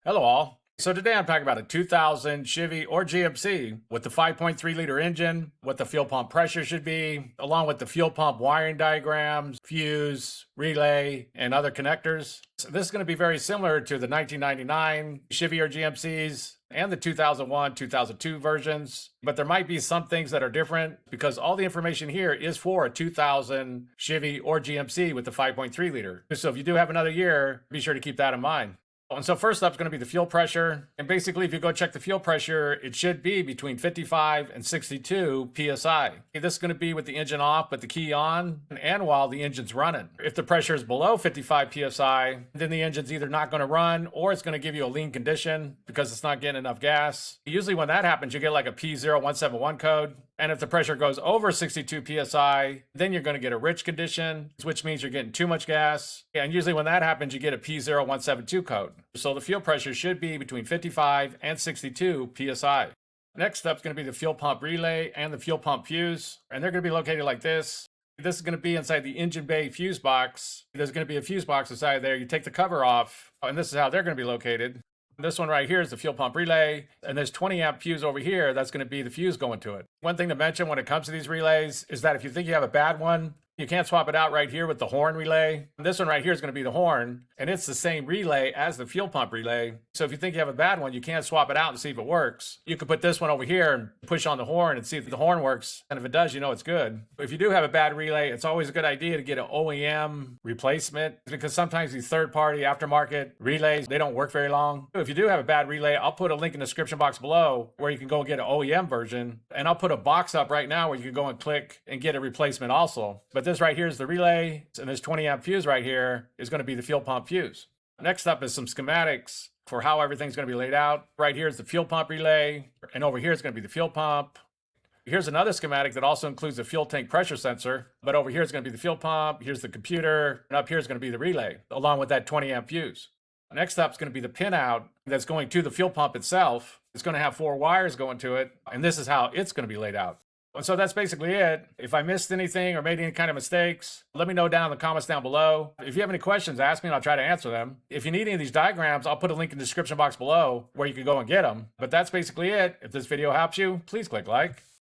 Hello all. So today I'm talking about a 2000 Chevy or GMC with the 5.3 liter engine, what the fuel pump pressure should be, along with the fuel pump wiring diagrams, fuse, relay, and other connectors. So this is going to be very similar to the 1999 Chevy or GMCs and the 2001, 2002 versions, but there might be some things that are different because all the information here is for a 2000 Chevy or GMC with the 5.3 liter. So if you do have another year, be sure to keep that in mind. And so first up is going to be the fuel pressure. And basically, if you go check the fuel pressure, it should be between 55 and 62 PSI. This is going to be with the engine off, but the key on, and while the engine's running. If the pressure is below 55 PSI, then the engine's either not going to run or it's going to give you a lean condition because it's not getting enough gas. Usually when that happens, you get like a P0171 code. And if the pressure goes over 62 PSI, then you're going to get a rich condition, which means you're getting too much gas. And usually when that happens, you get a P0172 code. So the fuel pressure should be between 55 and 62 PSI. Next up is going to be the fuel pump relay and the fuel pump fuse. And they're going to be located like this. This is going to be inside the engine bay fuse box. There's going to be a fuse box inside there. You take the cover off, and this is how they're going to be located. This one right here is the fuel pump relay, and there's 20 amp fuse over here. That's going to be the fuse going to it. One thing to mention when it comes to these relays is that if you think you have a bad one, you can't swap it out right here with the horn relay. This one right here is going to be the horn, and it's the same relay as the fuel pump relay. So if you think you have a bad one, you can't swap it out and see if it works. You could put this one over here and push on the horn and see if the horn works. And if it does, you know it's good. If you do have a bad relay, it's always a good idea to get an OEM replacement because sometimes these third-party aftermarket relays, they don't work very long. If you do have a bad relay, I'll put a link in the description box below where you can go get an OEM version. And I'll put a box up right now where you can go and click and get a replacement also. But this right here is the relay, and this 20 amp fuse right here is going to be the fuel pump fuse. Next up is some schematics for how everything's going to be laid out. Right here is the fuel pump relay, and over here is going to be the fuel pump. Here's another schematic that also includes the fuel tank pressure sensor, but over here is going to be the fuel pump, here's the computer, and up here is going to be the relay, along with that 20 amp fuse. Next up is going to be the pinout that's going to the fuel pump itself. It's going to have 4 wires going to it, and this is how it's going to be laid out. And so that's basically it. If I missed anything or made any kind of mistakes, let me know down in the comments down below. If you have any questions, ask me and I'll try to answer them. If you need any of these diagrams, I'll put a link in the description box below where you can go and get them. But that's basically it. If this video helps you, please click like.